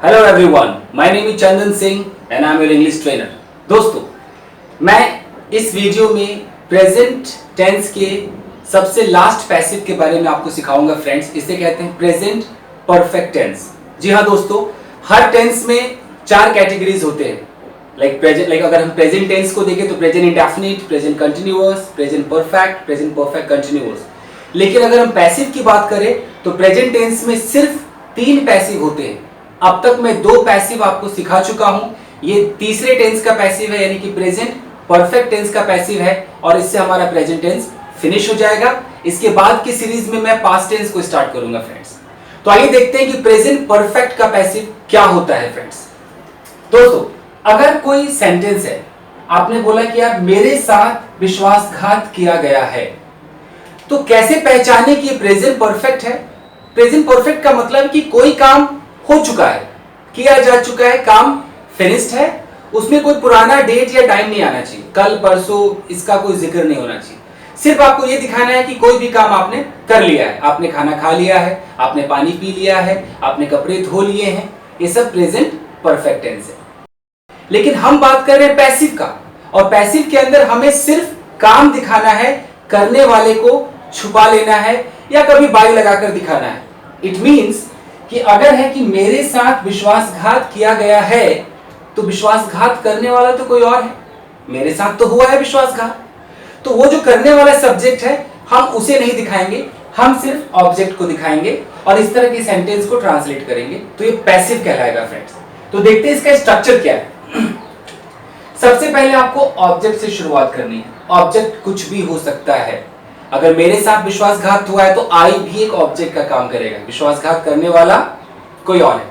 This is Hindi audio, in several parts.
Hello everyone, my name is Chandan Singh and I am your English trainer. दोस्तों, मैं इस वीडियो में प्रेजेंट टेंस के सबसे लास्ट पैसिव के बारे में आपको सिखाऊंगा फ्रेंड्स। इसे कहते हैं प्रेजेंट परफेक्ट टेंस। जी हाँ दोस्तों, हर टेंस में चार कैटेगरीज होते हैं। लाइक अगर हम प्रेजेंट टेंस को देखें तो present indefinite, present continuous, present perfect continuous. लेकिन अगर हम पैसिव की बात करें तो प्रेजेंट टेंस में सिर्फ 3 पैसिव होते हैं। अब तक मैं 2 पैसिव आपको सिखा चुका हूं। ये तीसरे टेंस का पैसिव है, यानी कि प्रेजेंट परफेक्ट टेंस का पैसिव है, और इससे हमारा प्रेजेंट टेंस फिनिश हो जाएगा। इसके बाद की सीरीज में मैं पास्ट टेंस को स्टार्ट करूंगा फ्रेंड्स। तो आइए देखते हैं कि प्रेजेंट परफेक्ट का पैसिव क्या होता है फ्रेंड्स। दोस्तों, अगर कोई सेंटेंस है, आपने बोला कि यार मेरे साथ विश्वासघात किया गया है, तो कैसे पहचाने कि ये प्रेजेंट परफेक्ट है। प्रेजेंट परफेक्ट का मतलब कि कोई काम हो चुका है, किया जा चुका है, काम फिनिश्ड है, उसमें कोई पुराना डेट या टाइम नहीं आना चाहिए, कल परसों इसका कोई जिक्र नहीं होना चाहिए। सिर्फ आपको ये दिखाना है कि कोई भी काम आपने कर लिया है, आपने खाना खा लिया है, आपने पानी पी लिया है, आपने कपड़े धो लिए हैं, ये सब प्रेजेंट परफेक्ट टेंस है। लेकिन हम बात कर रहे हैं पैसिव का, और पैसिव के अंदर हमें सिर्फ काम दिखाना है, करने वाले को छुपा लेना है या कभी बाई लगाकर दिखाना है। इट मीन्स कि अगर है कि मेरे साथ विश्वासघात किया गया है, तो विश्वासघात करने वाला तो कोई और है, मेरे साथ तो हुआ है विश्वासघात। तो वो जो करने वाला सब्जेक्ट है, हम उसे नहीं दिखाएंगे, हम सिर्फ ऑब्जेक्ट को दिखाएंगे और इस तरह के सेंटेंस को ट्रांसलेट करेंगे। तो ये पैसिव कहलाएगा फ्रेंड्स। तो देखते हैं इसका स्ट्रक्चर क्या है। सबसे पहले आपको ऑब्जेक्ट से शुरुआत करनी है। ऑब्जेक्ट कुछ भी हो सकता है। अगर मेरे साथ विश्वासघात हुआ है तो आई भी एक ऑब्जेक्ट का काम करेगा, विश्वासघात करने वाला कोई और है।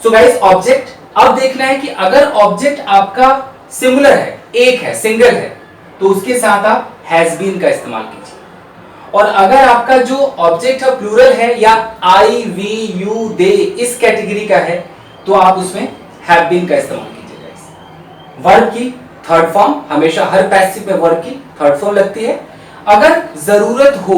सो गाइस, ऑब्जेक्ट अब देखना है कि अगर ऑब्जेक्ट आपका सिंगुलर है, एक है, सिंगल है, तो उसके साथ आप हैज बीन का इस्तेमाल कीजिए। और अगर आपका जो ऑब्जेक्ट है प्लूरल है या आई, वी, यू, दे इस कैटेगरी का है, तो आप उसमें हैव बीन का इस्तेमाल कीजिए गाइस। वर्ब की थर्ड फॉर्म हमेशा हर पैसिव में वर्ब की थर्ड फॉर्म लगती है। अगर जरूरत हो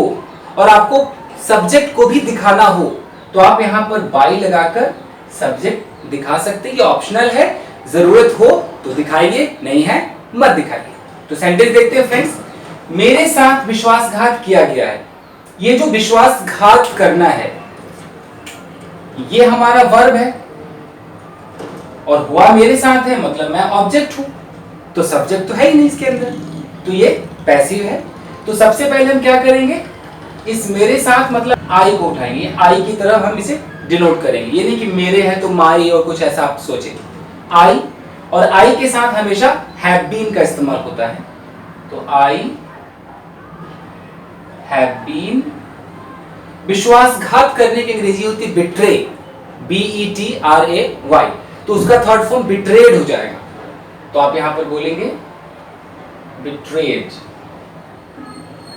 और आपको सब्जेक्ट को भी दिखाना हो, तो आप यहां पर बाई लगाकर सब्जेक्ट दिखा सकते हैं। ये ऑप्शनल है, जरूरत हो तो दिखाइए, नहीं है मत दिखाइए। तो सेंटेंस देखते हैं फ्रेंड्स। मेरे साथ विश्वासघात किया गया है। ये जो विश्वासघात करना है, ये हमारा वर्ब है और हुआ मेरे साथ है, मतलब मैं ऑब्जेक्ट हूं, तो सब्जेक्ट तो है ही नहीं इसके अंदर, तो ये पैसिव है। तो सबसे पहले हम क्या करेंगे, इस मेरे साथ मतलब आई को उठाएंगे, आई की तरफ हम इसे डिनोट करेंगे। ये नहीं कि मेरे है तो माई और कुछ ऐसा आप सोचें। आई, और आई के साथ हमेशा हैव बीन का इस्तेमाल होता है। तो आई हैव बीन। विश्वासघात करने की अंग्रेजी होती है बिट्रे, BETRAY, तो उसका थर्ड फॉर्म बिट्रेड हो जाएगा। तो आप यहां पर बोलेंगे betrayed,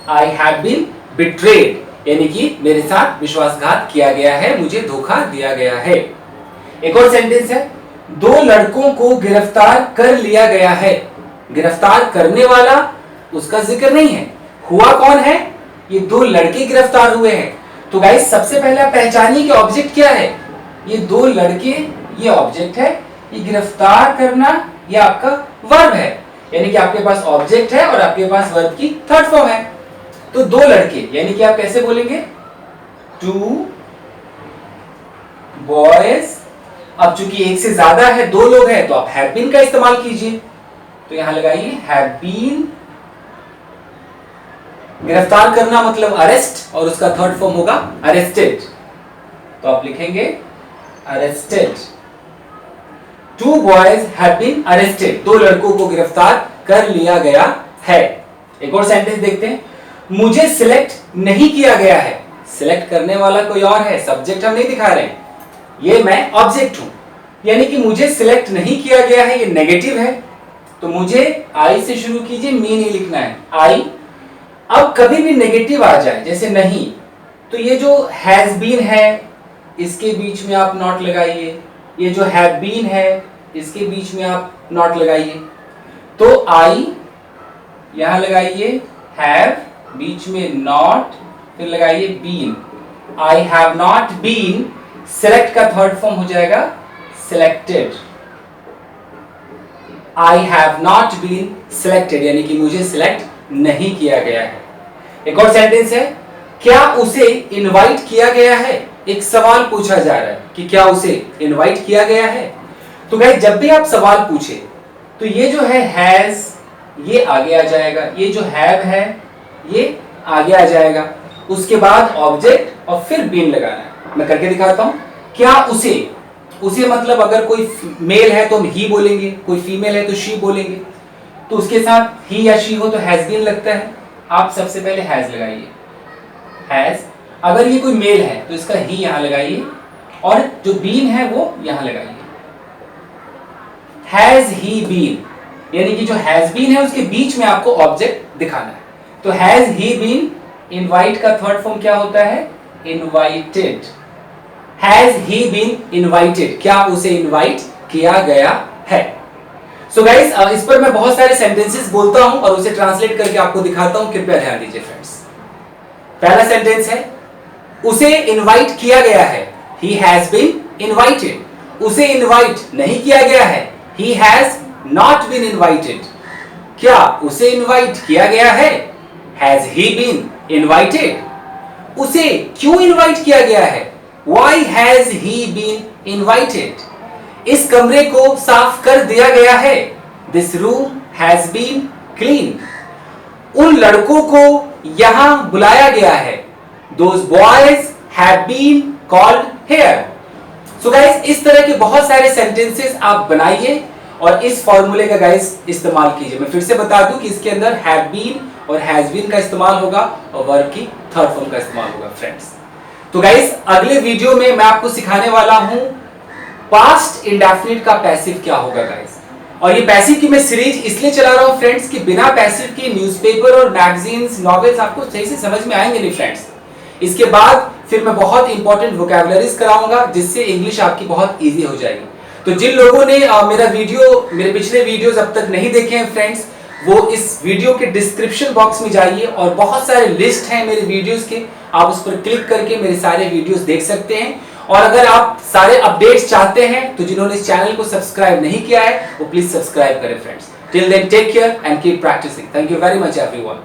I have been betrayed, यानी कि मेरे साथ विश्वासघात किया गया है, मुझे धोखा दिया गया है। एक और सेंटेंस है, 2 लड़कों को गिरफ्तार कर लिया गया है। गिरफ्तार करने वाला उसका जिक्र नहीं है, हुआ कौन है, ये 2 लड़के गिरफ्तार हुए हैं। तो गाइस, सबसे पहले आप पहचानिए कि ऑब्जेक्ट क्या है। ये 2 लड़के, ये ऑब्जेक्ट है, ये गिरफ्तार करना ये आपका वर्ब है, यानी कि आपके पास ऑब्जेक्ट है और आपके पास वर्ब की थर्ड फॉर्म है। तो 2 लड़के, यानी कि आप कैसे बोलेंगे, 2 बॉयज। अब चूंकि एक से ज्यादा है, 2 लोग हैं, तो आप हैव बीन का इस्तेमाल कीजिए। तो यहां लगाइए हैव बीन। गिरफ्तार करना मतलब अरेस्ट, और उसका थर्ड फॉर्म होगा अरेस्टेड। तो आप लिखेंगे arrested. 2 boys have been arrested. 2 लड़कों को गिरफ्तार कर लिया गया है। एक और सेंटेंस देखते हैं, मुझे सिलेक्ट नहीं किया गया है। सिलेक्ट करने वाला कोई और है, सब्जेक्ट हम नहीं दिखा रहे हैं, ये मैं ऑब्जेक्ट हूं, यानी कि मुझे सिलेक्ट नहीं किया गया है, ये नेगेटिव है। तो मुझे आई से शुरू कीजिए, मी नहीं लिखना है, आई। अब कभी भी नेगेटिव आ जाए, जैसे नहीं, तो ये जो हैज बीन है इसके बीच में आप नॉट लगाइए, ये जो हैव बीन है इसके बीच में आप नॉट लगाइए। तो आई यहां लगाइए, हैव बीच में नॉट, फिर लगाइए been. I have not been, select का थर्ड फॉर्म हो जाएगा selected. I have not been selected, यानी कि मुझे सिलेक्ट नहीं किया गया है. एक और सेंटेंस है, क्या उसे इनवाइट किया गया है. एक सवाल पूछा जा रहा है कि क्या उसे इनवाइट किया गया है. तो गाइस जब भी आप सवाल पूछे तो ये जो है हैज, ये आगे आ जाएगा, ये जो हैव है ये आगे आ जाएगा, उसके बाद ऑब्जेक्ट और फिर बीन लगाना है. मैं करके दिखाता हूं. क्या उसे, उसे मतलब अगर कोई मेल है तो हम ही बोलेंगे, कोई फीमेल है तो शी बोलेंगे. तो उसके साथ ही या शी हो तो हैज बीन लगता है. आप सबसे पहले हैज लगाइए, हैज. अगर ये कोई मेल है तो इसका ही यहां लगाइए और जो बीन है वो यहां लगाइए. हैज ही बीन, यानी कि जो हैज बीन है उसके बीच में आपको ऑब्जेक्ट दिखाना है. तो हैज ही बीन, इनवाइट का थर्ड फॉर्म क्या होता है, invited. Has he been invited, क्या उसे इनवाइट किया गया है. सो गाइस इस पर मैं बहुत सारे सेंटेंसेस बोलता हूं और उसे ट्रांसलेट करके आपको दिखाता हूं. कृपया ध्यान दीजिए फ्रेंड्स. पहला सेंटेंस है, उसे इनवाइट किया गया है. He has been invited. उसे इनवाइट नहीं किया गया है. He has not been invited. क्या उसे इनवाइट किया गया है. Has he been invited. उसे क्यों इनवाइट किया गया है. Why has he been invited? इस कमरे को साफ कर दिया गया है. This room has been cleaned. उन लड़कों को यहां बुलाया गया है. Those boys have been called here. So guys इस तरह के बहुत सारे सेंटेंसेस आप बनाइए और इस फॉर्मूले का गाइस इस्तेमाल कीजिए. मैं फिर से बता दूं कि इसके अंदर have been और has been का इस्तेमाल होगा और वर्ब की थर्ड फॉर्म का इस्तेमाल होगा फ्रेंड्स. तो गाइस अगले वीडियो में मैं आपको सिखाने वाला हूं पास्ट इंडेफिनिट का पैसिव क्या होगा गाइस. और ये पैसिव की मैं सीरीज इसलिए चला रहा हूं फ्रेंड्स कि बिना पैसिव के न्यूज़पेपर और मैगजीन्स, नॉवेल्स आपको सही से समझ में आएंगे नहीं फ्रेंड्स. इसके बाद फिर मैं बहुत इंपॉर्टेंट वोकैबुलरीज कराऊंगा जिससे इंग्लिश आपकी बहुत इजी हो जाएगी. तो जिन लोगों ने मेरे पिछले वीडियोस अब तक नहीं देखे हैं फ्रेंड्स, वो इस वीडियो के डिस्क्रिप्शन बॉक्स में जाइए और बहुत सारे लिस्ट हैं मेरे वीडियोस के. आप उस पर क्लिक करके मेरे सारे वीडियोस देख सकते हैं. और अगर आप सारे अपडेट्स चाहते हैं तो जिन्होंने इस चैनल को सब्सक्राइब नहीं किया है वो प्लीज सब्सक्राइब करें friends. Till then take care and keep practising. Thank you very much everyone.